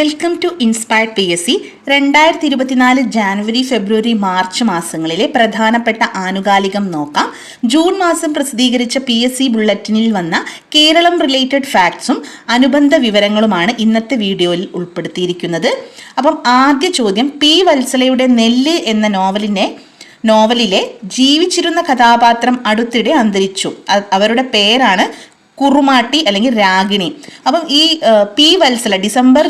Welcome to inspired PSC 2024 January February March മാസങ്ങളിലെ പ്രധാനപ്പെട്ട ആനുകാലികം നോക്കാം. ജൂൺ മാസം പ്രസിദ്ധീകരിച്ച PSC ബുള്ളറ്റിനിൽ വന്ന കേരളം റിലേറ്റഡ് ഫാക്ട്സും അനുബന്ധ വിവരങ്ങളുമാണ് ഇന്നത്തെ വീഡിയോയിൽ ഉൾപ്പെടുത്തിയിരിക്കുന്നത്. അപ്പം ആദ്യ ചോദ്യം, പി വത്സലയുടെ നെല്ല് എന്ന നോവലിലെ ജീവിച്ചിരുന്ന കഥാപാത്രം അടുത്തിടെ അന്തരിച്ചു. അവരുടെ പേരാണ് കുറുമാട്ടി അല്ലെങ്കിൽ രാഗിണി. അപ്പം ഈ പി വത്സല ഡിസംബർ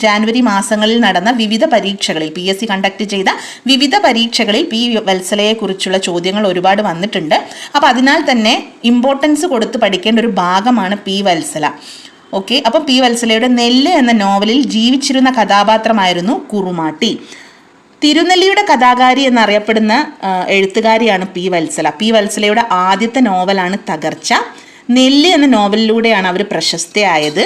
ജാനുവരി മാസങ്ങളിൽ നടന്ന വിവിധ പരീക്ഷകളിൽ PSC കണ്ടക്ട് ചെയ്ത വിവിധ പരീക്ഷകളിൽ പി വത്സലയെ കുറിച്ചുള്ള ചോദ്യങ്ങൾ ഒരുപാട് വന്നിട്ടുണ്ട്. അപ്പം അതിനാൽ തന്നെ ഇമ്പോർട്ടൻസ് കൊടുത്ത് പഠിക്കേണ്ട ഒരു ഭാഗമാണ് പി വത്സല. ഓക്കെ, അപ്പം പി വത്സലയുടെ നെല്ല് എന്ന നോവലിൽ ജീവിച്ചിരുന്ന കഥാപാത്രമായിരുന്നു കുറുമാട്ടി. തിരുനെല്ലിയുടെ കഥാകാരി എന്നറിയപ്പെടുന്ന എഴുത്തുകാരിയാണ് പി വത്സല. പി വത്സലയുടെ ആദ്യത്തെ നോവലാണ് തകർച്ച. നെല്ല് എന്ന നോവലിലൂടെയാണ് അവർ പ്രശസ്തയായത്.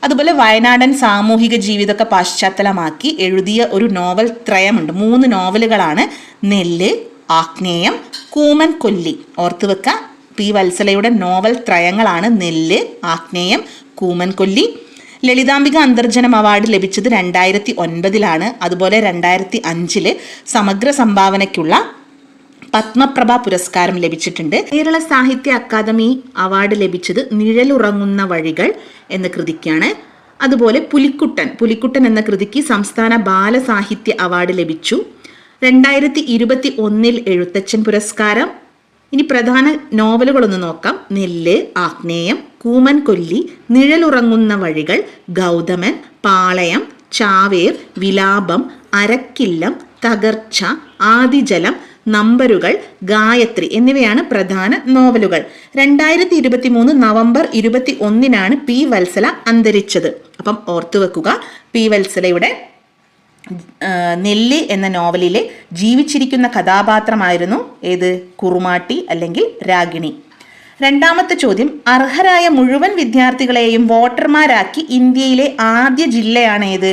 അതുപോലെ വയനാടൻ സാമൂഹിക ജീവിതമൊക്കെ പശ്ചാത്തലമാക്കി എഴുതിയ ഒരു നോവൽ ത്രയമുണ്ട്. 3 നോവലുകളാണ് നെല്ല്, ആഗ്നേയം, കൂമൻ കൊല്ലി. ഓർത്തുവെക്കുക, പി വത്സലയുടെ നോവൽ ത്രയങ്ങളാണ് നെല്ല്, ആഗ്നേയം, കൂമൻ കൊല്ലി. ലളിതാംബിക അന്തർജനം അവാർഡ് ലഭിച്ചത് 2009 അതുപോലെ 2005 സമഗ്ര സംഭാവനയ്ക്കുള്ള പത്മപ്രഭ പുരസ്കാരം ലഭിച്ചിട്ടുണ്ട്. കേരള സാഹിത്യ അക്കാദമി അവാർഡ് ലഭിച്ചത് നിഴലുറങ്ങുന്ന വഴികൾ എന്ന കൃതിക്കാണ്. അതുപോലെ പുലിക്കുട്ടൻ എന്ന കൃതിക്ക് സംസ്ഥാന ബാലസാഹിത്യ അവാർഡ് ലഭിച്ചു. 2021 എഴുത്തച്ഛൻ പുരസ്കാരം. ഇനി പ്രധാന നോവലുകളൊന്ന് നോക്കാം. നെല്ല്, ആഗ്നേയം, കൂമൻ കൊല്ലി, നിഴലുറങ്ങുന്ന വഴികൾ, ഗൗതമൻ, പാളയം, ചാവേർ, വിലാപം, അരക്കില്ലം, തകർച്ച, ആദിജലം, നമ്പരുകൾ, ഗായത്രി എന്നിവയാണ് പ്രധാന നോവലുകൾ. 2023 നവംബർ 21 പി വത്സല അന്തരിച്ചത്. അപ്പം ഓർത്തുവെക്കുക, പി വത്സലയുടെ നെല്ല് എന്ന നോവലിലെ ജീവിച്ചിരിക്കുന്ന കഥാപാത്രമായിരുന്നു ഏത്? കുറുമാട്ടി അല്ലെങ്കിൽ രാഗിണി. രണ്ടാമത്തെ ചോദ്യം, അർഹരായ മുഴുവൻ വിദ്യാർത്ഥികളെയും വോട്ടർമാരാക്കി ഇന്ത്യയിലെ ആദ്യ ജില്ലയാണ് ഏത്?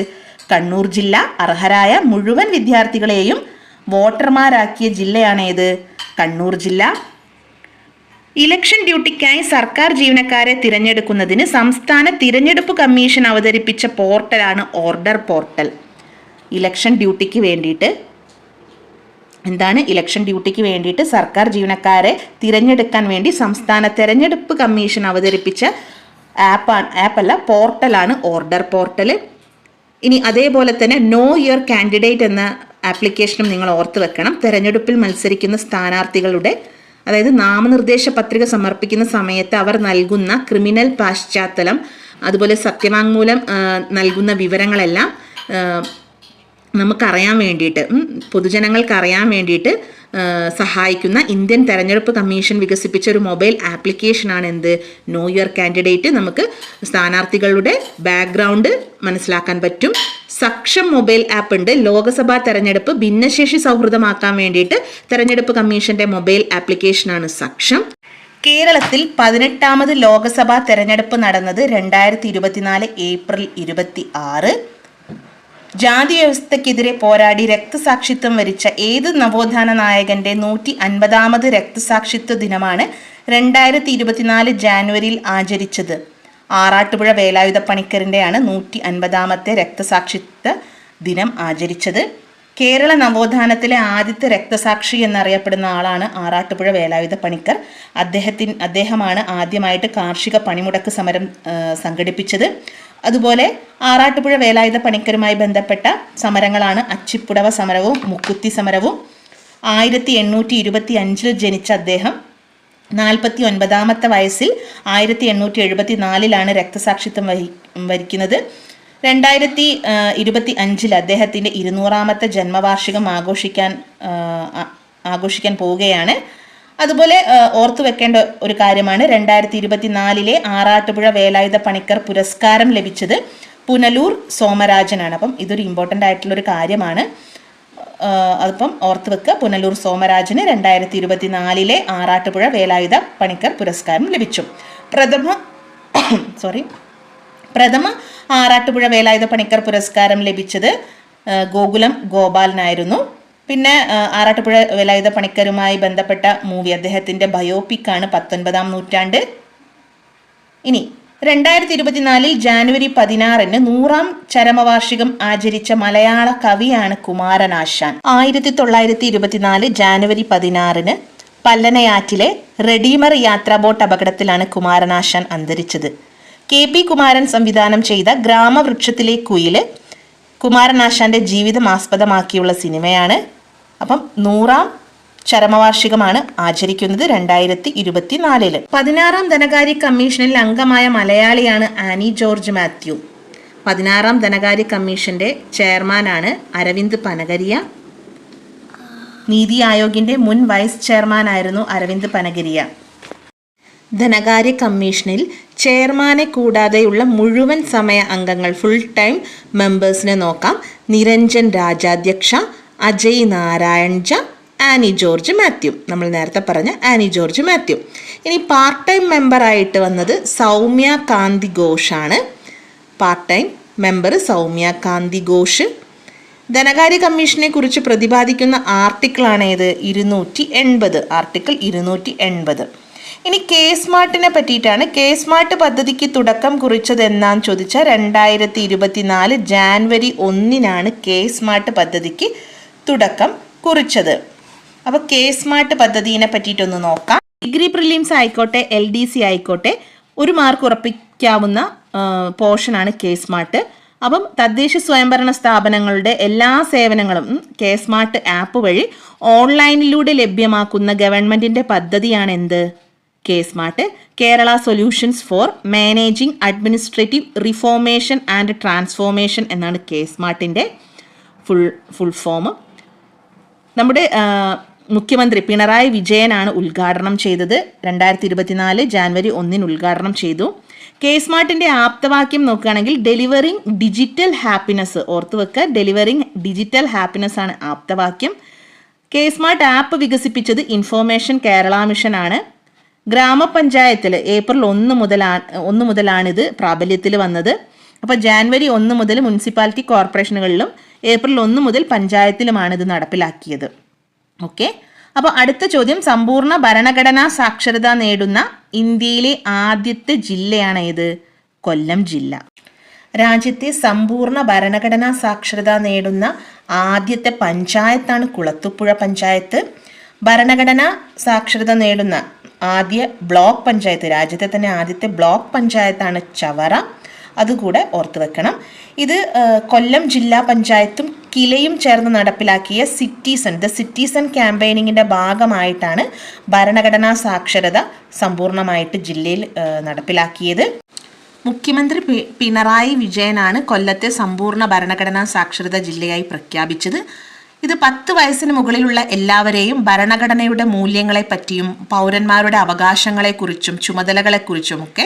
കണ്ണൂർ ജില്ല. അർഹരായ മുഴുവൻ വിദ്യാർത്ഥികളെയും വോട്ടർമാരാക്കിയ ജില്ലയാണ് ഏത്? കണ്ണൂർ ജില്ല. ഇലക്ഷൻ ഡ്യൂട്ടിക്കായി സർക്കാർ ജീവനക്കാരെ തിരഞ്ഞെടുക്കുന്നതിന് സംസ്ഥാന തിരഞ്ഞെടുപ്പ് കമ്മീഷൻ അവതരിപ്പിച്ച പോർട്ടലാണ് ഓർഡർ പോർട്ടൽ. ഇലക്ഷൻ ഡ്യൂട്ടിക്ക് വേണ്ടിയിട്ട് സർക്കാർ ജീവനക്കാരെ തിരഞ്ഞെടുക്കാൻ വേണ്ടി സംസ്ഥാന തെരഞ്ഞെടുപ്പ് കമ്മീഷൻ അവതരിപ്പിച്ച പോർട്ടലാണ് ഓർഡർ പോർട്ടൽ. ഇനി അതേപോലെ തന്നെ നോ യുവർ കാൻഡിഡേറ്റ് എന്ന ആപ്ലിക്കേഷനും നിങ്ങൾ ഓർത്ത് വെക്കണം. തെരഞ്ഞെടുപ്പിൽ മത്സരിക്കുന്ന സ്ഥാനാർത്ഥികളുടെ, അതായത് നാമനിർദ്ദേശ പത്രിക സമർപ്പിക്കുന്ന സമയത്ത് അവർ നൽകുന്ന ക്രിമിനൽ പശ്ചാത്തലം, അതുപോലെ സത്യവാങ്മൂലം നൽകുന്ന വിവരങ്ങളെല്ലാം നമുക്കറിയാൻ വേണ്ടിയിട്ട്, പൊതുജനങ്ങൾക്ക് അറിയാൻ വേണ്ടിയിട്ട് സഹായിക്കുന്ന ഇന്ത്യൻ തെരഞ്ഞെടുപ്പ് കമ്മീഷൻ വികസിപ്പിച്ച ഒരു മൊബൈൽ ആപ്ലിക്കേഷനാണ് എന്ത്? No your candidate. നമുക്ക് സ്ഥാനാർത്ഥികളുടെ ബാക്ക്ഗ്രൗണ്ട് മനസ്സിലാക്കാൻ പറ്റും. സക്ഷം മൊബൈൽ ആപ്പ് ഉണ്ട്. ലോക്സഭാ തെരഞ്ഞെടുപ്പ് ഭിന്നശേഷി സൗഹൃദമാക്കാൻ വേണ്ടിയിട്ട് തെരഞ്ഞെടുപ്പ് കമ്മീഷന്റെ മൊബൈൽ ആപ്ലിക്കേഷനാണ് സക്ഷം. കേരളത്തിൽ 18ാമത് ലോക്സഭാ തെരഞ്ഞെടുപ്പ് നടന്നത് 2024 ഏപ്രിൽ 26. ജാതി വ്യവസ്ഥയ്ക്കെതിരെ പോരാടി രക്തസാക്ഷിത്വം വരിച്ച ഏത് നവോത്ഥാന നായകന്റെ 150ാമത് രക്തസാക്ഷിത്വ ദിനമാണ് 2024 ജാനുവരിയിൽ ആചരിച്ചത്? ആറാട്ടുപുഴ വേലായുധ പണിക്കറിൻ്റെയാണ് 150ാമത്തെ രക്തസാക്ഷിത്വ ദിനം ആചരിച്ചത്. കേരള നവോത്ഥാനത്തിലെ ആദ്യത്തെ രക്തസാക്ഷി എന്നറിയപ്പെടുന്ന ആളാണ് ആറാട്ടുപുഴ വേലായുധ പണിക്കർ. അദ്ദേഹമാണ് ആദ്യമായിട്ട് കാർഷിക പണിമുടക്ക് സമരം സംഘടിപ്പിച്ചത്. അതുപോലെ ആറാട്ടുപുഴ വേലായുധ പണിക്കരുമായി ബന്ധപ്പെട്ട സമരങ്ങളാണ് അച്ചിപ്പുടവ സമരവും മുക്കുത്തി സമരവും. 1825 ജനിച്ച അദ്ദേഹം 49ാമത്തെ വയസ്സിൽ 1874 രക്തസാക്ഷിത്വം വരിക്കുന്നത്. 2025 അദ്ദേഹത്തിൻ്റെ 200ാമത്തെ ജന്മവാർഷികം ആഘോഷിക്കാൻ പോവുകയാണ്. അതുപോലെ ഓർത്തു വെക്കേണ്ട ഒരു കാര്യമാണ്, 2024 ആറാട്ടുപുഴ വേലായുധ പണിക്കർ പുരസ്കാരം ലഭിച്ചത് പുനലൂർ സോമരാജനാണ്. അപ്പം ഇതൊരു ഇമ്പോർട്ടൻ്റ് ആയിട്ടുള്ളൊരു കാര്യമാണ്. അതിപ്പം ഓർത്തു വെക്കുക, പുനലൂർ സോമരാജന് 2024 ആറാട്ടുപുഴ വേലായുധ പണിക്കർ പുരസ്കാരം ലഭിച്ചു. പ്രഥമ ആറാട്ടുപുഴ വേലായുധ പണിക്കർ പുരസ്കാരം ലഭിച്ചത് ഗോകുലം ഗോപാലനായിരുന്നു. പിന്നെ ആറാട്ടുപുഴ വേലായുധ പണിക്കരുമായി ബന്ധപ്പെട്ട മൂവി, അദ്ദേഹത്തിൻ്റെ ബയോപിക്കാണ് 19ാം നൂറ്റാണ്ട്. ഇനി 2024 ജാനുവരി 16 100-ാം ചരമവാർഷികം ആചരിച്ച മലയാള കവിയാണ് കുമാരനാശാൻ. 1924 ജാനുവരി 16 പല്ലനയാറ്റിലെ റെഡീമർ യാത്രാ ബോട്ട് അപകടത്തിലാണ് കുമാരനാശാൻ അന്തരിച്ചത്. KP കുമാരൻ സംവിധാനം ചെയ്ത ഗ്രാമവൃക്ഷത്തിലെ കുയില് കുമാരനാശാന്റെ ജീവിതം ആസ്പദമാക്കിയുള്ള സിനിമയാണ്. അപ്പം 100-ാം ചരമവാർഷികമാണ് ആചരിക്കുന്നത് 2024. 16-ാം ധനകാര്യ കമ്മീഷനിൽ അംഗമായ മലയാളിയാണ് ആനി ജോർജ് മാത്യു. 16-ാം ധനകാര്യ കമ്മീഷന്റെ ചെയർമാനാണ് അരവിന്ദ് പനഗരിയ. നീതി ആയോഗിന്റെ മുൻ വൈസ് ചെയർമാനായിരുന്നു അരവിന്ദ് പനഗരിയ. ധനകാര്യ കമ്മീഷനിൽ ചെയർമാനെ കൂടാതെയുള്ള മുഴുവൻ സമയ അംഗങ്ങൾ ഫുൾ ടൈം മെമ്പേഴ്സിനെ നോക്കാം. നിരഞ്ജൻ രാജാധ്യക്ഷ, അജയ് നാരായൺ ജ, ആനി ജോർജ് മാത്യു. നമ്മൾ നേരത്തെ പറഞ്ഞ ആനി ജോർജ് മാത്യു. ഇനി പാർട്ട് ടൈം മെമ്പറായിട്ട് വന്നത് സൗമ്യ കാന്തി ഘോഷാണ്. പാർട്ട് ടൈം മെമ്പർ സൗമ്യ കാന്തി ഘോഷ്. ധനകാര്യ കമ്മീഷനെ കുറിച്ച് പ്രതിപാദിക്കുന്ന ആർട്ടിക്കിളാണ് ഏത്? 280. ആർട്ടിക്കിൾ 280. ഇനി കെ സ്മാർട്ടിനെ പറ്റിയിട്ടാണ്. കെ സ്മാർട്ട് പദ്ധതിക്ക് തുടക്കം കുറിച്ചത് എന്നാന്ന് ചോദിച്ചാൽ 2024 ജാനുവരി 1 കെ സ്മാർട്ട് പദ്ധതിക്ക് തുടക്കം കുറിച്ചത്. അപ്പോൾ കെ സ്മാർട്ട് പദ്ധതിയെ പറ്റിയിട്ടൊന്ന് നോക്കാം. ഡിഗ്രി പ്രിലിംസ് ആയിക്കോട്ടെ LDC ആയിക്കോട്ടെ 1 മാർക്ക് ഉറപ്പിക്കാവുന്ന പോർഷനാണ് കെ സ്മാർട്ട്. അപ്പം തദ്ദേശ സ്വയംഭരണ സ്ഥാപനങ്ങളുടെ എല്ലാ സേവനങ്ങളും കെ സ്മാർട്ട് ആപ്പ് വഴി ഓൺലൈനിലൂടെ ലഭ്യമാക്കുന്ന ഗവൺമെന്റിന്റെ പദ്ധതിയാണ് എന്ത്? K smart. Kerala solutions for managing administrative reformation and transformation എന്നാണ് കെ സ്മാർട്ടിൻ്റെ ഫുൾ ഫോം. നമ്മുടെ മുഖ്യമന്ത്രി പിണറായി വിജയനാണ് ഉദ്ഘാടനം ചെയ്തത്. 2024 ജാനുവരി 1 ഉദ്ഘാടനം ചെയ്തു. കെ സ്മാർട്ടിൻ്റെ ആപ്തവാക്യം നോക്കുകയാണെങ്കിൽ ഡെലിവറിങ് ഡിജിറ്റൽ ഹാപ്പിനെസ്. ഓർത്തു വെക്കുക, ഡെലിവറിങ് ഡിജിറ്റൽ ഹാപ്പിനെസ് ആണ് ആപ്തവാക്യം. കെ സ്മാർട്ട് ആപ്പ് വികസിപ്പിച്ചത് ഇൻഫോർമേഷൻ കേരള മിഷനാണ്. ഗ്രാമപഞ്ചായത്തിൽ ഏപ്രിൽ 1 മുതലാണിത് പ്രാബല്യത്തിൽ വന്നത്. അപ്പോൾ ജാനുവരി 1 മുതൽ മുനിസിപ്പാലിറ്റി കോർപ്പറേഷനുകളിലും ഏപ്രിൽ 1 മുതൽ പഞ്ചായത്തിലുമാണ് ഇത് നടപ്പിലാക്കിയത്. ഓക്കെ. അപ്പോൾ അടുത്ത ചോദ്യം, സമ്പൂർണ്ണ ഭരണഘടനാ സാക്ഷരത നേടുന്ന ഇന്ത്യയിലെ ആദ്യത്തെ ജില്ലയാണ് ഏത്? കൊല്ലം ജില്ല. രാജ്യത്തെ സമ്പൂർണ്ണ ഭരണഘടനാ സാക്ഷരത നേടുന്ന ആദ്യത്തെ പഞ്ചായത്താണ് കുളത്തൂപ്പുഴ പഞ്ചായത്ത്. ഭരണഘടനാ സാക്ഷരത നേടുന്ന ആദ്യ ബ്ലോക്ക് പഞ്ചായത്ത്, രാജ്യത്തെ തന്നെ ആദ്യത്തെ ബ്ലോക്ക് പഞ്ചായത്താണ് ചവറ. അതുകൂടെ ഓർത്തു വെക്കണം. ഇത് കൊല്ലം ജില്ലാ പഞ്ചായത്തും കിലയും ചേർന്ന് നടപ്പിലാക്കിയ ദ സിറ്റിസൺ ക്യാമ്പയിനിങ്ങിൻ്റെ ഭാഗമായിട്ടാണ് ഭരണഘടനാ സാക്ഷരത സമ്പൂർണ്ണമായിട്ട് ജില്ലയിൽ നടപ്പിലാക്കിയത്. മുഖ്യമന്ത്രി പിണറായി വിജയനാണ് കൊല്ലത്തെ സമ്പൂർണ്ണ ഭരണഘടനാ സാക്ഷരത ജില്ലയായി പ്രഖ്യാപിച്ചത്. ഇത് 10 വയസ്സിന് മുകളിലുള്ള എല്ലാവരെയും ഭരണഘടനയുടെ മൂല്യങ്ങളെപ്പറ്റിയും പൗരന്മാരുടെ അവകാശങ്ങളെക്കുറിച്ചും ചുമതലകളെക്കുറിച്ചും ഒക്കെ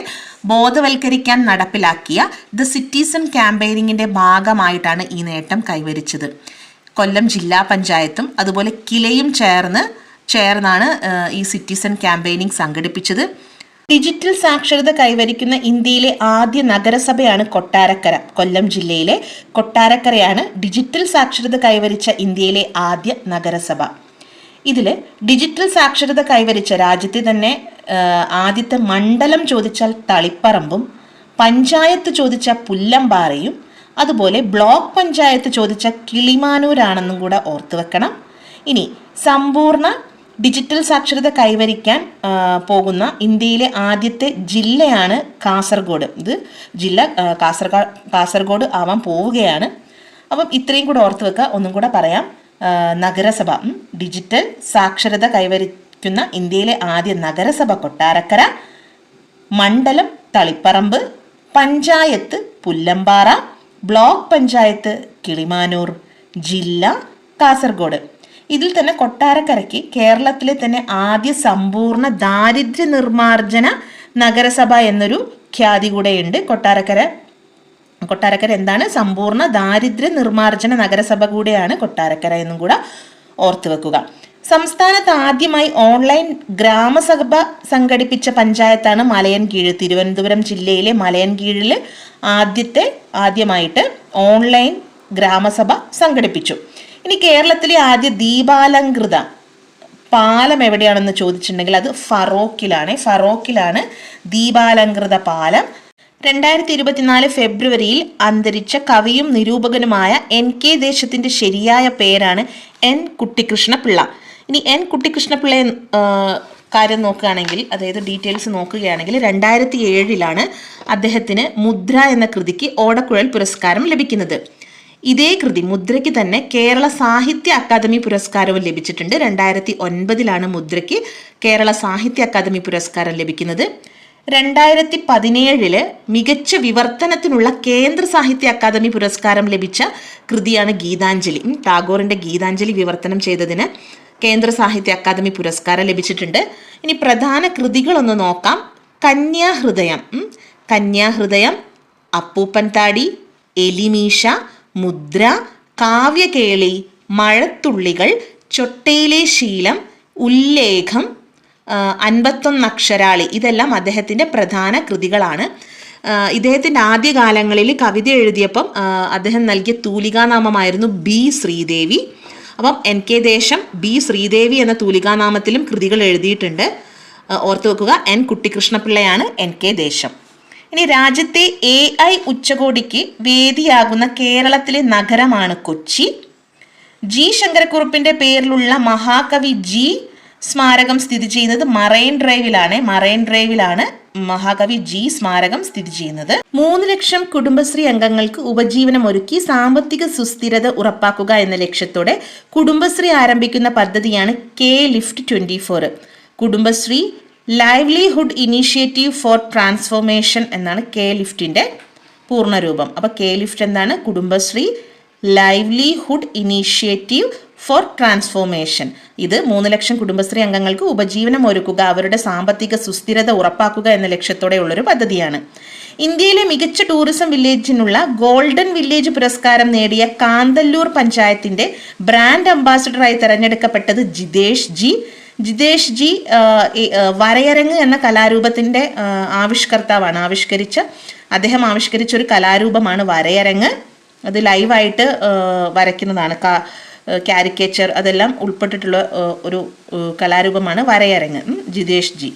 ബോധവൽക്കരിക്കാൻ നടപ്പിലാക്കിയ ദ സിറ്റിസൺ ക്യാമ്പയിനിങ്ങിൻ്റെ ഭാഗമായിട്ടാണ് ഈ നേട്ടം കൈവരിച്ചത്. കൊല്ലം ജില്ലാ പഞ്ചായത്തും അതുപോലെ കിലയും ചേർന്നാണ് ഈ സിറ്റിസൺ ക്യാമ്പയിനിങ് സംഘടിപ്പിച്ചത്. ഡിജിറ്റൽ സാക്ഷരത കൈവരിക്കുന്ന ഇന്ത്യയിലെ ആദ്യ നഗരസഭയാണ് കൊട്ടാരക്കര. കൊല്ലം ജില്ലയിലെ കൊട്ടാരക്കരയാണ് ഡിജിറ്റൽ സാക്ഷരത കൈവരിച്ച ഇന്ത്യയിലെ ആദ്യ നഗരസഭ. ഇതിൽ ഡിജിറ്റൽ സാക്ഷരത കൈവരിച്ച രാജ്യത്തെ തന്നെ ആദ്യത്തെ മണ്ഡലം ചോദിച്ചാൽ തളിപ്പറമ്പും, പഞ്ചായത്ത് ചോദിച്ച പുല്ലമ്പാറയും, അതുപോലെ ബ്ലോക്ക് പഞ്ചായത്ത് ചോദിച്ച കിളിമാനൂരാണെന്നും കൂടെ ഓർത്തു വെക്കണം. ഇനി സമ്പൂർണ്ണ ഡിജിറ്റൽ സാക്ഷരത കൈവരിക്കാൻ പോകുന്ന ഇന്ത്യയിലെ ആദ്യത്തെ ജില്ലയാണ് കാസർഗോഡ്. ഇത് ജില്ല കാസർഗോഡ് ആവാൻ പോവുകയാണ്. അപ്പം ഇത്രയും കൂടെ ഓർത്ത് വെക്കുക. ഒന്നും കൂടെ പറയാം. നഗരസഭ, ഡിജിറ്റൽ സാക്ഷരത കൈവരിക്കുന്ന ഇന്ത്യയിലെ ആദ്യ നഗരസഭ കൊട്ടാരക്കര, മണ്ഡലം തളിപ്പറമ്പ്, പഞ്ചായത്ത് പുല്ലമ്പാറ, ബ്ലോക്ക് പഞ്ചായത്ത് കിളിമാനൂർ, ജില്ല കാസർഗോഡ്. ഇതിൽ തന്നെ കൊട്ടാരക്കരയ്ക്ക് കേരളത്തിലെ തന്നെ ആദ്യ സമ്പൂർണ്ണ ദാരിദ്ര്യ നിർമ്മാർജ്ജന നഗരസഭ എന്നൊരു ഖ്യാതി കൂടെയുണ്ട്. കൊട്ടാരക്കര എന്താണ്? സമ്പൂർണ്ണ ദാരിദ്ര്യ നിർമ്മാർജ്ജന നഗരസഭ കൂടെയാണ് കൊട്ടാരക്കര എന്നും കൂടെ ഓർത്തു വെക്കുക. സംസ്ഥാനത്ത് ആദ്യമായി ഓൺലൈൻ ഗ്രാമസഭ സംഘടിപ്പിച്ച പഞ്ചായത്താണ് മലയൻകീഴ്. തിരുവനന്തപുരം ജില്ലയിലെ മലയൻകീഴിൽ ആദ്യമായിട്ട് ഓൺലൈൻ ഗ്രാമസഭ സംഘടിപ്പിച്ചു. ഇനി കേരളത്തിലെ ആദ്യ ദീപാലങ്കൃത പാലം എവിടെയാണെന്ന് ചോദിച്ചിട്ടുണ്ടെങ്കിൽ അത് ഫറോക്കിലാണ് ദീപാലങ്കൃത പാലം. 2024 ഫെബ്രുവരിയിൽ അന്തരിച്ച കവിയും നിരൂപകനുമായ NK ദേശത്തിന്റെ ശരിയായ പേരാണ് N കുട്ടിക്കൃഷ്ണപിള്ള. ഇനി N കുട്ടിക്കൃഷ്ണപിള്ള കാര്യം നോക്കുകയാണെങ്കിൽ, അതായത് ഡീറ്റെയിൽസ് നോക്കുകയാണെങ്കിൽ, 2007 അദ്ദേഹത്തിന് മുദ്ര എന്ന കൃതിക്ക് ഓടക്കുഴൽ പുരസ്കാരം ലഭിക്കുന്നത്. ഇതേ കൃതി മുദ്രയ്ക്ക് തന്നെ കേരള സാഹിത്യ അക്കാദമി പുരസ്കാരവും ലഭിച്ചിട്ടുണ്ട്. 2009 മുദ്രയ്ക്ക് കേരള സാഹിത്യ അക്കാദമി പുരസ്കാരം ലഭിക്കുന്നത്. 2017 മികച്ച വിവർത്തനത്തിനുള്ള കേന്ദ്ര സാഹിത്യ അക്കാദമി പുരസ്കാരം ലഭിച്ച കൃതിയാണ് ഗീതാഞ്ജലി. ടാഗോറിന്റെ ഗീതാഞ്ജലി വിവർത്തനം ചെയ്തതിന് കേന്ദ്ര സാഹിത്യ അക്കാദമി പുരസ്കാരം ലഭിച്ചിട്ടുണ്ട്. ഇനി പ്രധാന കൃതികളൊന്ന് നോക്കാം. കന്യാഹൃദയം, അപ്പൂപ്പൻ താടി, എലിമീശ, മുദ്ര, കാവ്യകേളി, മഴത്തുള്ളികൾ, ചൊട്ടയിലെ ശീലം, ഉല്ലേഖം, 51 അക്ഷരാളി, ഇതെല്ലാം അദ്ദേഹത്തിൻ്റെ പ്രധാന കൃതികളാണ്. ഇദ്ദേഹത്തിൻ്റെ ആദ്യകാലങ്ങളിൽ കവിത എഴുതിയപ്പം അദ്ദേഹം നൽകിയ തൂലികാനാമമായിരുന്നു B. ശ്രീദേവി. അപ്പം NK ദേശം B. ശ്രീദേവി എന്ന തൂലികാനാമത്തിലും കൃതികൾ എഴുതിയിട്ടുണ്ട്. ഓർത്തു വെക്കുക, N കുട്ടിക്കൃഷ്ണപിള്ളയാണ് NK ദേശം. ഇനി രാജ്യത്തെ AI ഉച്ചകോടിക്ക് വേദിയാകുന്ന കേരളത്തിലെ നഗരമാണ് കൊച്ചി. G. ശങ്കരക്കുറുപ്പിൻ്റെ പേരിലുള്ള മഹാകവി G. സ്മാരകം സ്ഥിതി ചെയ്യുന്നത് മറൈൻ ഡ്രൈവിലാണ് മഹാകവി G. സ്മാരകം സ്ഥിതി ചെയ്യുന്നത്. 3 ലക്ഷം കുടുംബശ്രീ അംഗങ്ങൾക്ക് ഉപജീവനം ഒരുക്കി സാമ്പത്തിക സുസ്ഥിരത ഉറപ്പാക്കുക എന്ന ലക്ഷ്യത്തോടെ കുടുംബശ്രീ ആരംഭിക്കുന്ന പദ്ധതിയാണ് K-Lift 24. Kudumbashree livelihood initiative four transformation എന്നാണ് K-Liftന്റെ പൂർണ്ണരൂപം. അപ്പോൾ K-Lift എന്താണ്? Kudumbashree livelihood initiative four transformation. ഇത് 3 ലക്ഷം കുടുംബശ്രീ അംഗങ്ങൾക്ക് ഉപജീവനം ഒരുക്കുക, അവരുടെ സാമ്പത്തിക സുസ്ഥിരത ഉറപ്പാക്കുക എന്ന ലക്ഷ്യത്തോടെയുള്ളൊരു പദ്ധതിയാണ്. ഇന്ത്യയിലെ മികച്ച ടൂറിസം വില്ലേജിനുള്ള ഗോൾഡൻ വില്ലേജ് പുരസ്കാരം നേടിയ കാന്തല്ലൂർ പഞ്ചായത്തിന്റെ ബ്രാൻഡ് അംബാസിഡറായി തെരഞ്ഞെടുക്കപ്പെട്ടത് ജിതേഷ് ജി വരയരങ്ങ് എന്ന കലാരൂപത്തിന്റെ ആവിഷ്കർത്താവാണ്. അദ്ദേഹം ആവിഷ്കരിച്ച ഒരു കലാരൂപമാണ് വരയരങ്ങ്. അത് ലൈവായിട്ട് വരയ്ക്കുന്നതാണ്. കാരിക്കേച്ചർ അതെല്ലാം ഉൾപ്പെട്ടിട്ടുള്ള ഒരു കലാരൂപമാണ് വരയരങ്ങ്. ജിതേഷ് ജി.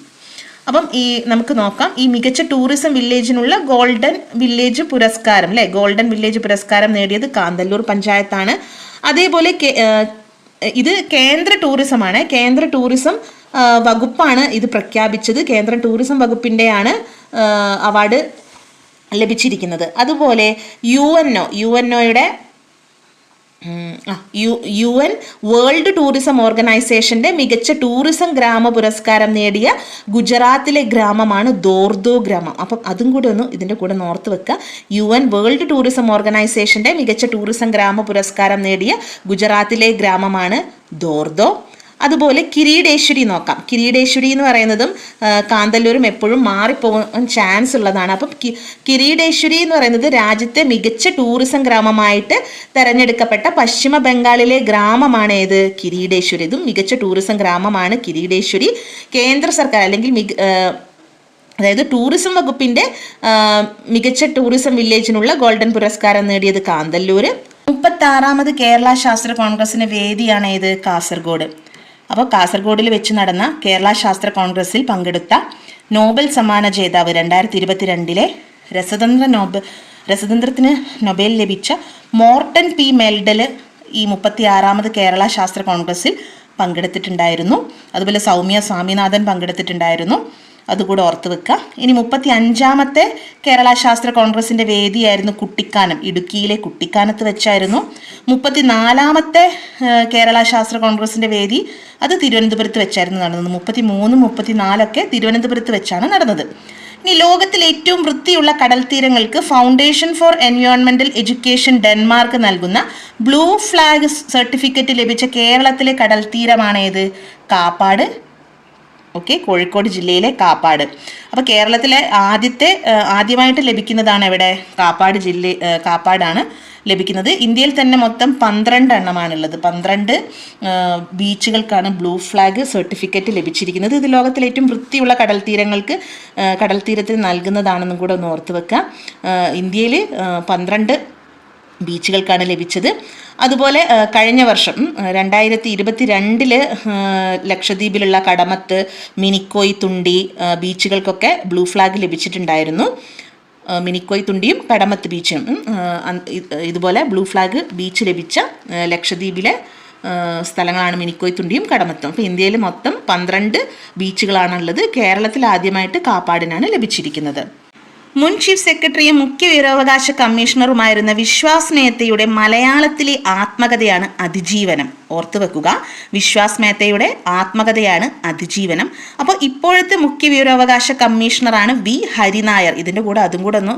അപ്പം നമുക്ക് നോക്കാം, ഈ മികച്ച ടൂറിസം വില്ലേജിനുള്ള ഗോൾഡൻ വില്ലേജ് പുരസ്കാരം നേടിയത് കാന്തല്ലൂർ പഞ്ചായത്താണ്. അതേപോലെ ഇത് കേന്ദ്ര ടൂറിസമാണ്. കേന്ദ്ര ടൂറിസം വകുപ്പാണ് ഇത് പ്രഖ്യാപിച്ചത്. കേന്ദ്ര ടൂറിസം വകുപ്പിൻ്റെയാണ് അവാർഡ് ലഭിച്ചിരിക്കുന്നത്. അതുപോലെ യുഎൻഒയുടെ UN വേൾഡ് ടൂറിസം ഓർഗനൈസേഷന്റെ മികച്ച ടൂറിസം ഗ്രാമ പുരസ്കാരം നേടിയ ഗുജറാത്തിലെ ഗ്രാമമാണ് ദോർദോ ഗ്രാമം. അപ്പം അതും കൂടെ ഇതിൻ്റെ കൂടെ ഓർത്ത് വെക്കുക. UN വേൾഡ് ടൂറിസം ഓർഗനൈസേഷന്റെ മികച്ച ടൂറിസം ഗ്രാമ പുരസ്കാരം നേടിയ ഗുജറാത്തിലെ ഗ്രാമമാണ് ദോർദോ. അതുപോലെ കിരീടേശ്വരി നോക്കാം. കിരീടേശ്വരി എന്ന് പറയുന്നതും കാന്തല്ലൂരും എപ്പോഴും മാറിപ്പോകാൻ ചാൻസ് ഉള്ളതാണ്. അപ്പം കിരീടേശ്വരി എന്ന് പറയുന്നത് രാജ്യത്തെ മികച്ച ടൂറിസം ഗ്രാമമായിട്ട് തെരഞ്ഞെടുക്കപ്പെട്ട പശ്ചിമ ബംഗാളിലെ ഗ്രാമമാണ് ഏത്? കിരീടേശ്വരി. ഇതും മികച്ച ടൂറിസം ഗ്രാമമാണ് കിരീടേശ്വരി. കേന്ദ്ര സർക്കാർ അല്ലെങ്കിൽ അതായത് ടൂറിസം വകുപ്പിൻ്റെ മികച്ച ടൂറിസം വില്ലേജിനുള്ള ഗോൾഡൻ പുരസ്കാരം നേടിയത് കാന്തല്ലൂർ. 36ാമത് കേരള ശാസ്ത്ര കോൺഗ്രസിന് വേദിയാണ് ഏത്? കാസർഗോഡ്. അപ്പോൾ കാസർഗോഡിൽ വെച്ച് നടന്ന കേരള ശാസ്ത്ര കോൺഗ്രസിൽ പങ്കെടുത്ത നോബൽ സമ്മാന ജേതാവ് 2022 രസതന്ത്രത്തിന് നൊബേൽ ലഭിച്ച മോർട്ടൻ പി മെൽഡൽ ഈ 36ാമത് കേരള ശാസ്ത്ര കോൺഗ്രസിൽ പങ്കെടുത്തിട്ടുണ്ടായിരുന്നു. അതുപോലെ സൗമ്യ സ്വാമിനാഥൻ പങ്കെടുത്തിട്ടുണ്ടായിരുന്നു. അതുകൂടെ ഓർത്ത് വെക്കുക. ഇനി 35ാമത്തെ കേരള ശാസ്ത്ര കോൺഗ്രസിൻ്റെ വേദിയായിരുന്നു കുട്ടിക്കാനം. ഇടുക്കിയിലെ കുട്ടിക്കാനത്ത് വെച്ചായിരുന്നു. 34ാമത്തെ കേരള ശാസ്ത്ര കോൺഗ്രസിൻ്റെ വേദി അത് തിരുവനന്തപുരത്ത് വെച്ചായിരുന്നു നടന്നത്. 33, 34 തിരുവനന്തപുരത്ത് വെച്ചാണ് നടന്നത്. ഇനി ലോകത്തിലെ ഏറ്റവും വൃത്തിയുള്ള കടൽ തീരങ്ങൾക്ക് ഫൗണ്ടേഷൻ ഫോർ എൻവയോൺമെന്റൽ എഡ്യൂക്കേഷൻ ഡെൻമാർക്ക് നൽകുന്ന ബ്ലൂ ഫ്ലാഗ് സർട്ടിഫിക്കറ്റ് ലഭിച്ച കേരളത്തിലെ കടൽ തീരമാണ് ഏത്? കാപ്പാട്. കോഴിക്കോട് ജില്ലയിലെ കാപ്പാട്. അപ്പോൾ കേരളത്തിലെ ആദ്യമായിട്ട് ലഭിക്കുന്നതാണ് എവിടെ? കാപ്പാടാണ് ലഭിക്കുന്നത്. ഇന്ത്യയിൽ തന്നെ മൊത്തം 12 എണ്ണമാണുള്ളത്. 12 ബീച്ചുകൾക്കാണ് ബ്ലൂ ഫ്ലാഗ് സർട്ടിഫിക്കറ്റ് ലഭിച്ചിരിക്കുന്നത്. ഇത് ലോകത്തിലെ ഏറ്റവും വൃത്തിയുള്ള കടൽ തീരത്തിന് നൽകുന്നതാണെന്നും കൂടെ ഒന്ന് ഓർത്ത് വെക്കുക. ഇന്ത്യയിൽ 12 ബീച്ചുകൾക്കാണ് ലഭിച്ചത്. അതുപോലെ കഴിഞ്ഞ വർഷം 2022 ലക്ഷദ്വീപിലുള്ള കടമത്ത്, മിനിക്കോയ്, തുണ്ടി ബീച്ചുകൾക്കൊക്കെ ബ്ലൂ ഫ്ലാഗ് ലഭിച്ചിട്ടുണ്ടായിരുന്നു. മിനിക്കോയ് തുണ്ടിയും കടമത്ത് ബീച്ചും. ഇതുപോലെ ബ്ലൂ ഫ്ലാഗ് ബീച്ച് ലഭിച്ച ലക്ഷദ്വീപിലെ സ്ഥലങ്ങളാണ് മിനിക്കോയ് തുണ്ടിയും കടമത്തും. അപ്പോൾ ഇന്ത്യയിൽ മൊത്തം 12 ബീച്ചുകളാണുള്ളത്. കേരളത്തിൽ ആദ്യമായിട്ട് കാപ്പാടിനാണ് ലഭിച്ചിരിക്കുന്നത്. മുൻ ചീഫ് സെക്രട്ടറിയും മുഖ്യ വിവരാവകാശ കമ്മീഷണറുമായിരുന്ന വിശ്വാസ് മേത്തയുടെ മലയാളത്തിലെ ആത്മകഥയാണ് അതിജീവനം. ഓർത്തു വെക്കുക, വിശ്വാസ് മേത്തയുടെ ആത്മകഥയാണ് അതിജീവനം. അപ്പോൾ ഇപ്പോഴത്തെ മുഖ്യ വിവരാവകാശ കമ്മീഷണറാണ് വി ഹരിനായർ. ഇതിൻ്റെ കൂടെ അതും കൂടെ ഒന്ന്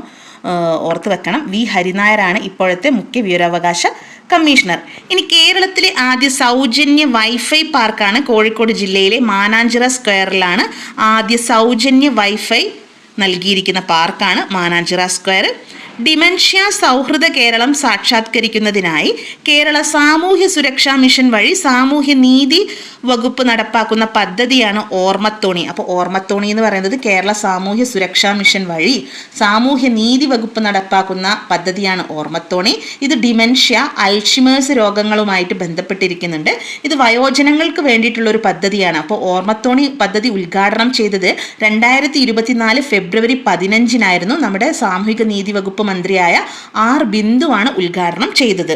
ഓർത്തു വെക്കണം. വി ഹരിനായരാണ് ഇപ്പോഴത്തെ മുഖ്യ വിവരാവകാശ കമ്മീഷണർ. ഇനി കേരളത്തിലെ ആദ്യ സൗജന്യ വൈഫൈ പാർക്കാണ് കോഴിക്കോട് ജില്ലയിലെ മാനാഞ്ചിറ സ്ക്വയറിലാണ് ആദ്യ സൗജന്യ വൈഫൈ നൽകിയിരിക്കുന്ന പാർക്കാണ് മാനാഞ്ചിറ സ്ക്വയർ. ഡിമെൻഷ്യ സൗഹൃദ കേരളം സാക്ഷാത്കരിക്കുന്നതിനായി കേരള സാമൂഹ്യ സുരക്ഷാ മിഷൻ വഴി സാമൂഹ്യ നീതി വകുപ്പ് നടപ്പാക്കുന്ന പദ്ധതിയാണ് ഓർമ്മത്തോണി. അപ്പോൾ ഓർമ്മത്തോണി എന്ന് പറയുന്നത് കേരള സാമൂഹ്യ സുരക്ഷാ മിഷൻ വഴി സാമൂഹ്യ നീതി വകുപ്പ് നടപ്പാക്കുന്ന പദ്ധതിയാണ് ഓർമ്മത്തോണി. ഇത് ഡിമെൻഷ്യ, അൽഷിമേഴ്സ് രോഗങ്ങളുമായിട്ട് ബന്ധപ്പെട്ടിരിക്കുന്നുണ്ട്. ഇത് വയോജനങ്ങൾക്ക് വേണ്ടിയിട്ടുള്ളൊരു പദ്ധതിയാണ്. അപ്പോൾ ഓർമ്മത്തോണി പദ്ധതി ഉദ്ഘാടനം ചെയ്തത് 2024 ഫെബ്രുവരി 15 നമ്മുടെ സാമൂഹിക നീതി വകുപ്പ് മന്ത്രിയായ ആർ ബിന്ദുവാണ് ഉദ്ഘാടനം ചെയ്തത്.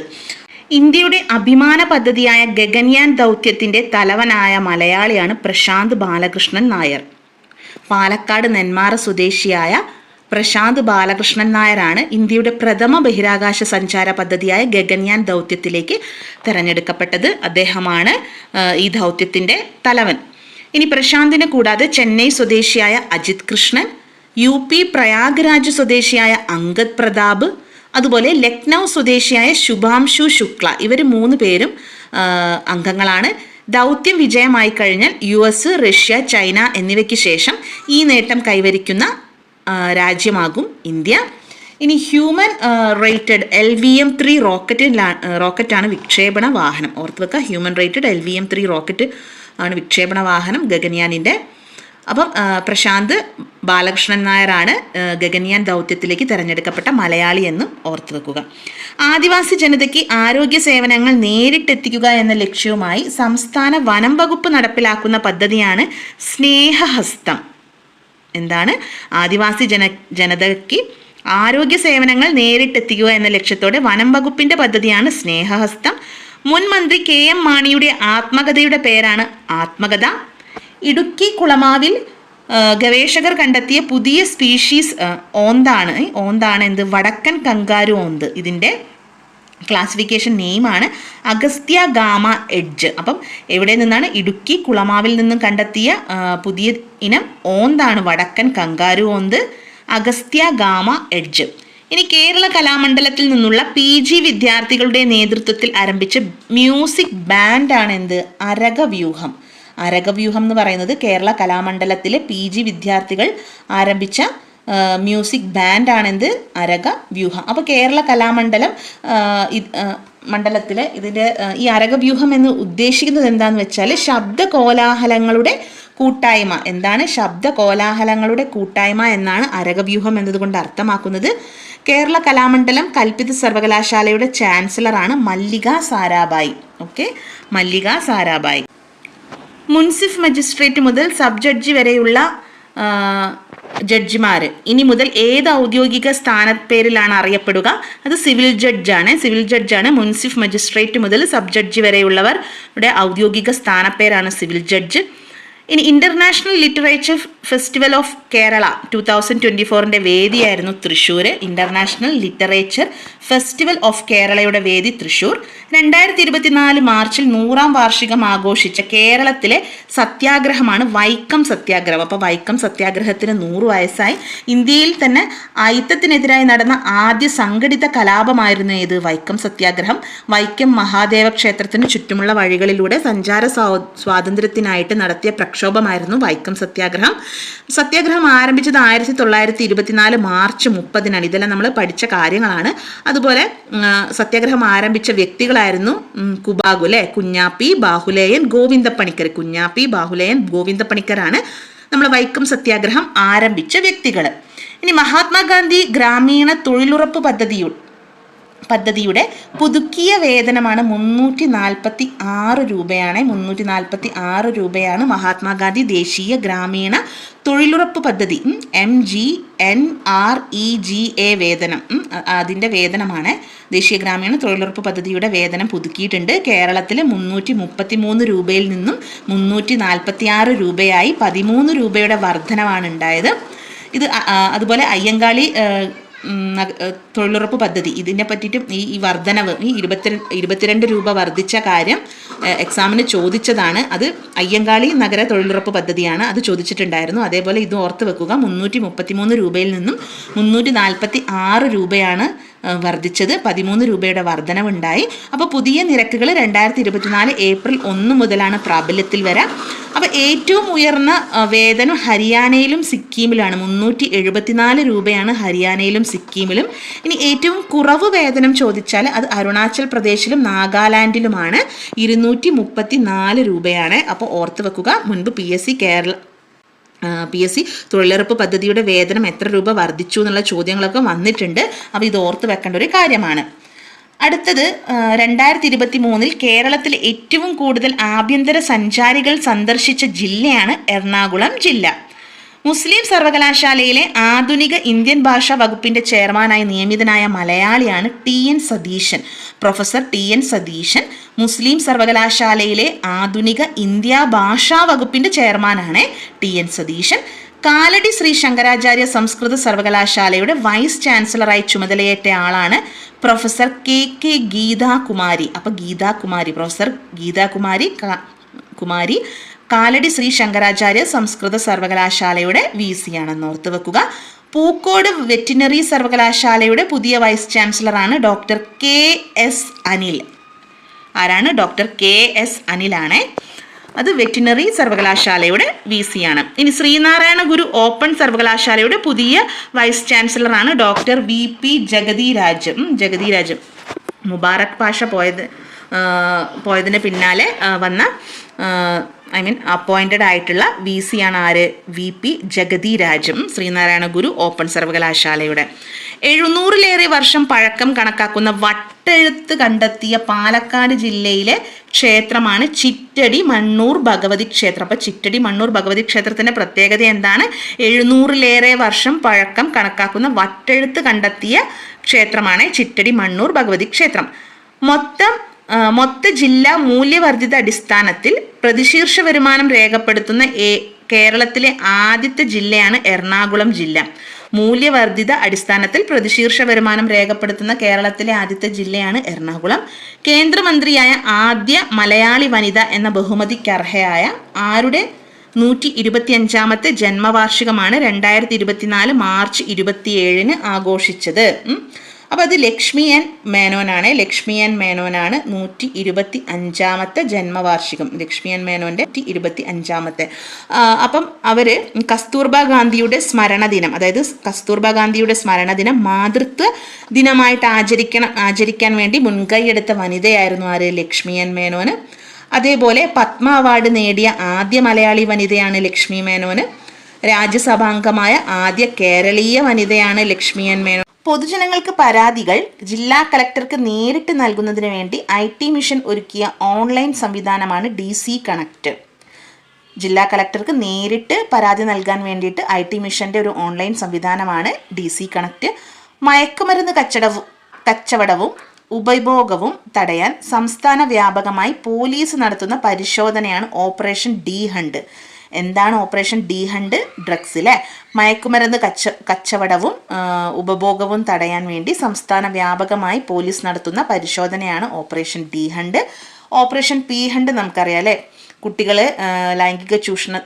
ഇന്ത്യയുടെ അഭിമാന പദ്ധതിയായ ഗഗൻയാൻ ദൗത്യത്തിൻ്റെ തലവനായ മലയാളിയാണ് പ്രശാന്ത് ബാലകൃഷ്ണൻ നായർ. പാലക്കാട് നെന്മാറ സ്വദേശിയായ പ്രശാന്ത് ബാലകൃഷ്ണൻ നായരാണ് ഇന്ത്യയുടെ പ്രഥമ ബഹിരാകാശ സഞ്ചാര പദ്ധതിയായ ഗഗൻയാൻ ദൗത്യത്തിലേക്ക് തിരഞ്ഞെടുക്കപ്പെട്ടത്. അദ്ദേഹമാണ് ഈ ദൗത്യത്തിൻ്റെ തലവൻ. ഇനി പ്രശാന്തിനെ കൂടാതെ ചെന്നൈ സ്വദേശിയായ അജിത് കൃഷ്ണൻ, UP പ്രയാഗ്രാജ് സ്വദേശിയായ അങ്കദ് പ്രതാപ്, അതുപോലെ ലക്നൗ സ്വദേശിയായ ശുഭാംശു ശുക്ല, ഇവർ 3 പേരും അംഗങ്ങളാണ്. ദൗത്യം വിജയമായി കഴിഞ്ഞാൽ US, റഷ്യ, ചൈന എന്നിവയ്ക്ക് ശേഷം ഈ നേട്ടം കൈവരിക്കുന്ന രാജ്യമാകും ഇന്ത്യ. ഇനി ഹ്യൂമൻ റേറ്റഡ് LVM-3 റോക്കറ്റാണ് വിക്ഷേപണ വാഹനം. ഓർത്ത് വെക്കുക, ഹ്യൂമൻ റേറ്റഡ് LVM-3 റോക്കറ്റ് ആണ് വിക്ഷേപണ വാഹനം ഗഗൻയാനിൻ്റെ. അപ്പം പ്രശാന്ത് ബാലകൃഷ്ണൻ നായരാണ് ഗഗൻയാൻ ദൗത്യത്തിലേക്ക് തിരഞ്ഞെടുക്കപ്പെട്ട മലയാളി എന്നും ഓർത്തു വെക്കുക. ആദിവാസി ജനതയ്ക്ക് ആരോഗ്യ സേവനങ്ങൾ നേരിട്ടെത്തിക്കുക എന്ന ലക്ഷ്യവുമായി സംസ്ഥാന വനം വകുപ്പ് നടപ്പിലാക്കുന്ന പദ്ധതിയാണ് സ്നേഹഹസ്തം. എന്താണ്? ആദിവാസി ജനതയ്ക്ക് ആരോഗ്യ സേവനങ്ങൾ നേരിട്ടെത്തിക്കുക എന്ന ലക്ഷ്യത്തോടെ വനം വകുപ്പിൻ്റെ പദ്ധതിയാണ് സ്നേഹഹസ്തം. മുൻ മന്ത്രി KM മാണിയുടെ ആത്മകഥയുടെ പേരാണ് ആത്മകഥ. ഇടുക്കി കുളമാവിൽ ഗവേഷകർ കണ്ടെത്തിയ പുതിയ സ്പീഷീസ് ഓന്താണ് എന്ത്? വടക്കൻ കങ്കാരു ഓന്ത്. ഇതിൻ്റെ ക്ലാസിഫിക്കേഷൻ നെയിമാണ് അഗസ്ത്യ ഗാമ എഡ്ജ്. അപ്പം എവിടെ നിന്നാണ്? ഇടുക്കി കുളമാവിൽ നിന്നും കണ്ടെത്തിയ പുതിയ ഇനം ഓന്താണ് വടക്കൻ കങ്കാരു ഓന്ത്, അഗസ്ത്യ ഗാമ എഡ്ജ്. ഇനി കേരള കലാമണ്ഡലത്തിൽ നിന്നുള്ള PG വിദ്യാർത്ഥികളുടെ നേതൃത്വത്തിൽ ആരംഭിച്ച മ്യൂസിക് ബാൻഡാണ് എന്ത്? അരകവ്യൂഹം. അരകവ്യൂഹം എന്ന് പറയുന്നത് കേരള കലാമണ്ഡലത്തിലെ PG വിദ്യാർത്ഥികൾ ആരംഭിച്ച മ്യൂസിക് ബാൻഡാണെന്ത്? അരകവ്യൂഹം. അപ്പോൾ കേരള കലാമണ്ഡലം മണ്ഡലത്തിലെ ഇതിൻ്റെ ഈ അരകവ്യൂഹം എന്ന് ഉദ്ദേശിക്കുന്നത് എന്താണെന്ന് വെച്ചാൽ ശബ്ദ കോലാഹലങ്ങളുടെ കൂട്ടായ്മ. എന്താണ്? ശബ്ദ കോലാഹലങ്ങളുടെ കൂട്ടായ്മ എന്നാണ് അരകവ്യൂഹം എന്നതുകൊണ്ട് അർത്ഥമാക്കുന്നത്. കേരള കലാമണ്ഡലം കൽപ്പിത സർവകലാശാലയുടെ ചാൻസലറാണ് മല്ലിക സാരാഭായ്. ഓക്കെ, മല്ലിക സാരാഭായ്. മുൻസിഫ് മജിസ്ട്രേറ്റ് മുതൽ സബ് ജഡ്ജി വരെയുള്ള ജഡ്ജിമാർ ഇനി മുതൽ ഏത് ഔദ്യോഗിക സ്ഥാനപ്പേരിലാണ് അറിയപ്പെടുക? അത് സിവിൽ ജഡ്ജാണ്. മുൻസിഫ് മജിസ്ട്രേറ്റ് മുതൽ സബ് ജഡ്ജി വരെയുള്ളവരുടെ ഔദ്യോഗിക സ്ഥാനപ്പേരാണ് സിവിൽ ജഡ്ജ്. ഇനി international literature festival of Kerala 2024 വേദിയായിരുന്നു Thrissur. International literature festival of കേരളയുടെ വേദി തൃശ്ശൂർ. 2024 മാർച്ചിൽ 100ാം വാർഷികം ആഘോഷിച്ച കേരളത്തിലെ സത്യാഗ്രഹമാണ് വൈക്കം സത്യാഗ്രഹം. അപ്പോൾ വൈക്കം സത്യാഗ്രഹത്തിന് 100 വയസ്സായി. ഇന്ത്യയിൽ തന്നെ അയിത്തത്തിനെതിരായി നടന്ന ആദ്യ സംഘടിത കലാപമായിരുന്നു ഏത്? വൈക്കം സത്യാഗ്രഹം. വൈക്കം മഹാദേവ ക്ഷേത്രത്തിന് ചുറ്റുമുള്ള വഴികളിലൂടെ സഞ്ചാര സ്വാതന്ത്ര്യത്തിനായിട്ട് നടത്തിയ പ്രക്ഷോഭമായിരുന്നു വൈക്കം സത്യാഗ്രഹം. സത്യാഗ്രഹം ആരംഭിച്ചത് 1924 മാർച്ച് 30-നാണ്. ഇതെല്ലാം നമ്മൾ പഠിച്ച കാര്യങ്ങളാണ്. അതുപോലെ സത്യാഗ്രഹം ആരംഭിച്ച വ്യക്തികളായിരുന്നു കുബാഗു, കുഞ്ഞാപ്പി, ബാഹുലേയൻ, ഗോവിന്ദപ്പണിക്കർ. കുഞ്ഞാപ്പി, ബാഹുലേയൻ, ഗോവിന്ദപ്പണിക്കരാണ് നമ്മൾ വൈക്കം സത്യാഗ്രഹം ആരംഭിച്ച വ്യക്തികൾ. ഇനി മഹാത്മാഗാന്ധി ഗ്രാമീണ തൊഴിലുറപ്പ് പദ്ധതിയുടെ പുതുക്കിയ വേതനമാണ് 346 രൂപയാണ്. 346 രൂപയാണ് മഹാത്മാഗാന്ധി ദേശീയ ഗ്രാമീണ തൊഴിലുറപ്പ് പദ്ധതി MGNREGA വേതനം, അതിൻ്റെ വേതനമാണ്. ദേശീയ ഗ്രാമീണ തൊഴിലുറപ്പ് പദ്ധതിയുടെ വേതനം പുതുക്കിയിട്ടുണ്ട്. കേരളത്തിൽ 333 രൂപയിൽ നിന്നും 346 രൂപയായി 13 രൂപയുടെ വർധനവാണ് ഉണ്ടായത്. ഇത് അതുപോലെ അയ്യങ്കാളി തൊഴിലുറപ്പ് പദ്ധതി, ഇതിനെ പറ്റിയിട്ടും ഈ വർധനവ്, ഈ 22 രൂപ വർദ്ധിച്ച കാര്യം എക്സാമിന് ചോദിച്ചതാണ്. അത് അയ്യങ്കാളി നഗര തൊഴിലുറപ്പ് പദ്ധതിയാണ്, അത് ചോദിച്ചിട്ടുണ്ടായിരുന്നു. അതേപോലെ ഇത് ഓർത്ത് വെക്കുക, 333 രൂപയിൽ നിന്നും 346 രൂപയാണ് വർദ്ധിച്ചത്. 13 രൂപയുടെ വർധനവുണ്ടായി. അപ്പോൾ പുതിയ നിരക്കുകൾ 2024 ഏപ്രിൽ 1 മുതലാണ് പ്രാബല്യത്തിൽ വരാം. അപ്പോൾ ഏറ്റവും ഉയർന്ന വേതനം ഹരിയാനയിലും സിക്കിമിലാണ്. 374 രൂപയാണ് ഹരിയാനയിലും സിക്കിമിലും. ഇനി ഏറ്റവും കുറവ് വേതനം ചോദിച്ചാൽ അത് അരുണാചൽ പ്രദേശിലും നാഗാലാൻഡിലുമാണ്. 234 രൂപയാണ്. അപ്പോൾ ഓർത്ത് വെക്കുക, മുൻപ് PSC തൊഴിലുറപ്പ് പദ്ധതിയുടെ വേതനം എത്ര രൂപ വർദ്ധിച്ചു എന്നുള്ള ചോദ്യങ്ങളൊക്കെ വന്നിട്ടുണ്ട്. അപ്പോൾ ഇത് ഓർത്ത് വെക്കേണ്ട ഒരു കാര്യമാണ്. അടുത്തത് 2023 കേരളത്തിൽ ഏറ്റവും കൂടുതൽ ആഭ്യന്തര സഞ്ചാരികൾ സന്ദർശിച്ച ജില്ലയാണ് എറണാകുളം ജില്ല. മുസ്ലിം സർവകലാശാലയിലെ ആധുനിക ഇന്ത്യൻ ഭാഷാ വകുപ്പിന്റെ ചെയർമാനായി നിയമിതനായ മലയാളിയാണ് TN Satheesan. Professor TN Satheesan Muslim സർവകലാശാലയിലെ ആധുനിക ഇന്ത്യ ഭാഷാ വകുപ്പിന്റെ ചെയർമാനാണ് TN സതീശൻ. കാലടി ശ്രീ ശങ്കരാചാര്യ സംസ്കൃത സർവകലാശാലയുടെ വൈസ് ചാൻസലറായി ചുമതലയേറ്റ ആളാണ് പ്രൊഫസർ KK ഗീതാകുമാരി. അപ്പോൾ പ്രൊഫസർ ഗീതാകുമാരി കാലടി ശ്രീ ശങ്കരാചാര്യ സംസ്കൃത സർവകലാശാലയുടെ VC ആണെന്ന് ഓർത്ത് വെക്കുക. പൂക്കോട് വെറ്റിനറി സർവകലാശാലയുടെ പുതിയ വൈസ് ചാൻസലറാണ് ഡോക്ടർ KS അനിൽ. ആരാണ്? Doctor KS അനിലാണ്. അത് വെറ്റിനറി സർവകലാശാലയുടെ VC ആണ്. ഇനി ശ്രീനാരായണ ഗുരു ഓപ്പൺ സർവകലാശാലയുടെ പുതിയ വൈസ് ചാൻസലറാണ് ഡോക്ടർ VP ജഗതിരാജ്. മുബാറക് പാഷ പോയതിന് പിന്നാലെ വന്ന അപ്പോയിൻറ്റഡ് ആയിട്ടുള്ള VC ആണ് ആര്? VP ജഗതിരാജും ശ്രീനാരായണ ഗുരു ഓപ്പൺ സർവകലാശാലയുടെ. 700-ലേറെ വർഷം പഴക്കം കണക്കാക്കുന്ന വട്ടെഴുത്ത് കണ്ടെത്തിയ പാലക്കാട് ജില്ലയിലെ ക്ഷേത്രമാണ് ചിറ്റടി മണ്ണൂർ ഭഗവതി ക്ഷേത്രം. അപ്പോൾ ചിറ്റടി മണ്ണൂർ ഭഗവതി ക്ഷേത്രത്തിൻ്റെ പ്രത്യേകത എന്താണ്? 700-ലേറെ വർഷം പഴക്കം കണക്കാക്കുന്ന വട്ടെഴുത്ത് കണ്ടെത്തിയ ക്ഷേത്രമാണ് ചിറ്റടി മണ്ണൂർ ഭഗവതി ക്ഷേത്രം. മൊത്ത ജില്ലാ മൂല്യവർദ്ധിത അടിസ്ഥാനത്തിൽ പ്രതിശീർഷ വരുമാനം രേഖപ്പെടുത്തുന്ന കേരളത്തിലെ ആദ്യത്തെ ജില്ലയാണ് എറണാകുളം ജില്ല. മൂല്യവർദ്ധിത അടിസ്ഥാനത്തിൽ പ്രതിശീർഷ വരുമാനം രേഖപ്പെടുത്തുന്ന കേരളത്തിലെ ആദ്യത്തെ ജില്ലയാണ് എറണാകുളം. കേന്ദ്രമന്ത്രിയായ ആദ്യ മലയാളി വനിത എന്ന ബഹുമതിക്കർഹയായ ആരുടെ 125ാമത്തെ ജന്മവാർഷികമാണ് 2024 മാർച്ച് 27 ആഘോഷിച്ചത്. അപ്പോൾ അത് ലക്ഷ്മി എൻ മേനോനാണ്. 125ാമത്തെ ജന്മവാർഷികം. ലക്ഷ്മി എൻ മേനോൻ്റെ 125ാമത്തെ. അപ്പം അവർ കസ്തൂർബ ഗാന്ധിയുടെ സ്മരണ ദിനം, അതായത് കസ്തൂർബ ഗാന്ധിയുടെ സ്മരണ ദിനം മാതൃത്വ ദിനമായിട്ട് ആചരിക്കാൻ വേണ്ടി മുൻകൈയെടുത്ത വനിതയായിരുന്നു ആര്? ലക്ഷ്മി എൻ മേനോന്. അതേപോലെ പത്മ അവാർഡ് നേടിയ ആദ്യ മലയാളി വനിതയാണ് ലക്ഷ്മി മേനോന്. രാജ്യസഭാംഗമായ ആദ്യ കേരളീയ വനിതയാണ് ലക്ഷ്മി എൻ മേനോൻ. പൊതുജനങ്ങൾക്ക് പരാതികൾ ജില്ലാ കളക്ടർക്ക് നേരിട്ട് നൽകുന്നതിന് വേണ്ടി IT മിഷൻ ഒരുക്കിയ ഓൺലൈൻ സംവിധാനമാണ് DC കണക്ട്. ജില്ലാ കളക്ടർക്ക് നേരിട്ട് പരാതി നൽകാൻ വേണ്ടിയിട്ട് IT മിഷൻ്റെ ഒരു ഓൺലൈൻ സംവിധാനമാണ് DC കണക്ട്. മയക്കുമരുന്ന് കച്ചവടവും ഉപഭോഗവും തടയാൻ സംസ്ഥാന വ്യാപകമായി പോലീസ് നടത്തുന്ന പരിശോധനയാണ് ഓപ്പറേഷൻ ഡി ഹണ്ട്. എന്താണ് ഓപ്പറേഷൻ ഡി ഹണ്ട്? ഡ്രഗ്സിലെ മയക്കുമരുന്ന് കച്ചവടവും ഉപഭോഗവും തടയാൻ വേണ്ടി സംസ്ഥാന വ്യാപകമായി പോലീസ് നടത്തുന്ന പരിശോധനയാണ് operation D hunt. Operation P hunt നമുക്കറിയാം അല്ലേ? ലൈംഗിക ചൂഷണം,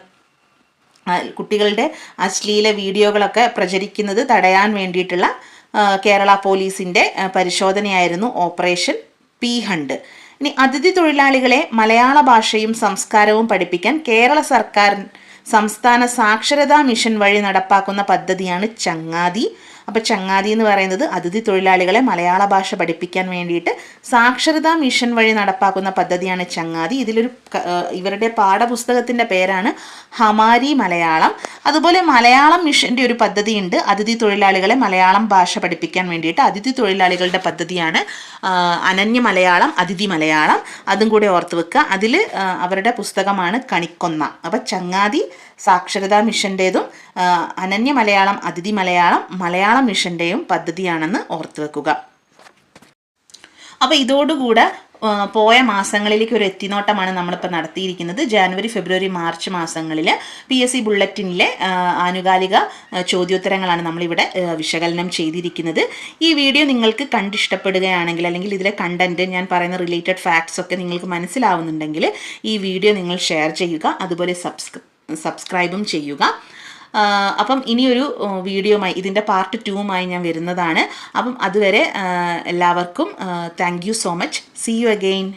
കുട്ടികളുടെ അശ്ലീല വീഡിയോകളൊക്കെ പ്രചരിക്കുന്നത് തടയാൻ വേണ്ടിയിട്ടുള്ള കേരള പോലീസിൻ്റെ പരിശോധനയായിരുന്നു ഓപ്പറേഷൻ പി ഹണ്ട്. ഇനി അതിഥി തൊഴിലാളികളെ മലയാള ഭാഷയും സംസ്കാരവും പഠിപ്പിക്കാൻ കേരള സർക്കാർ സംസ്ഥാന സാക്ഷരതാ മിഷൻ വഴി നടപ്പാക്കുന്ന പദ്ധതിയാണ് ചങ്ങാതി. അപ്പോൾ ചങ്ങാതി എന്ന് പറയുന്നത് അതിഥി തൊഴിലാളികളെ മലയാള ഭാഷ പഠിപ്പിക്കാൻ വേണ്ടിയിട്ട് സാക്ഷരതാ മിഷൻ വഴി നടപ്പാക്കുന്ന പദ്ധതിയാണ് ചങ്ങാതി. ഇവരുടെ പാഠപുസ്തകത്തിൻ്റെ പേരാണ് ഹമാരി മലയാളം. അതുപോലെ മലയാളം മിഷൻ്റെ ഒരു പദ്ധതിയുണ്ട് അതിഥി തൊഴിലാളികളെ മലയാളം ഭാഷ പഠിപ്പിക്കാൻ വേണ്ടിയിട്ട്. അതിഥി തൊഴിലാളികളുടെ പദ്ധതിയാണ് അനന്യ മലയാളം, അതിഥി മലയാളം. അതും കൂടെ ഓർത്ത് വെക്കുക. അതിൽ അവരുടെ പുസ്തകമാണ് കണിക്കൊന്ന. അപ്പോൾ ചങ്ങാതി സാക്ഷരതാ മിഷൻ്റേതും അനന്യ മലയാളം, അതിഥി മലയാളം, മലയാളം മിഷൻ്റെയും പദ്ധതിയാണെന്ന് ഓർത്ത് വെക്കുക. അപ്പോൾ ഇതോടുകൂടെ പോയ മാസങ്ങളിലേക്ക് ഒരു എത്തിനോട്ടമാണ് നമ്മളിപ്പോൾ നടത്തിയിരിക്കുന്നത്. ജാനുവരി, ഫെബ്രുവരി, മാർച്ച് മാസങ്ങളിൽ PSC ബുള്ളറ്റിനിലെ ആനുകാലിക ചോദ്യോത്തരങ്ങളാണ് നമ്മളിവിടെ വിശകലനം ചെയ്തിരിക്കുന്നത്. ഈ വീഡിയോ നിങ്ങൾക്ക് കണ്ടിഷ്ടപ്പെടുകയാണെങ്കിൽ, അല്ലെങ്കിൽ ഇതിലെ കണ്ടന്റ്, ഞാൻ പറയുന്ന റിലേറ്റഡ് ഫാക്ട്സ് ഒക്കെ നിങ്ങൾക്ക് മനസ്സിലാവുന്നുണ്ടെങ്കിൽ ഈ വീഡിയോ നിങ്ങൾ ഷെയർ ചെയ്യുക. അതുപോലെ സബ്സ്ക്രൈബും ചെയ്യുക. അപ്പം ഇനിയൊരു വീഡിയോയുമായി, ഇതിൻ്റെ പാർട്ട് 2മായി ഞാൻ വരുന്നതാണ്. അപ്പം അതുവരെ എല്ലാവർക്കും thank you so much. See you again.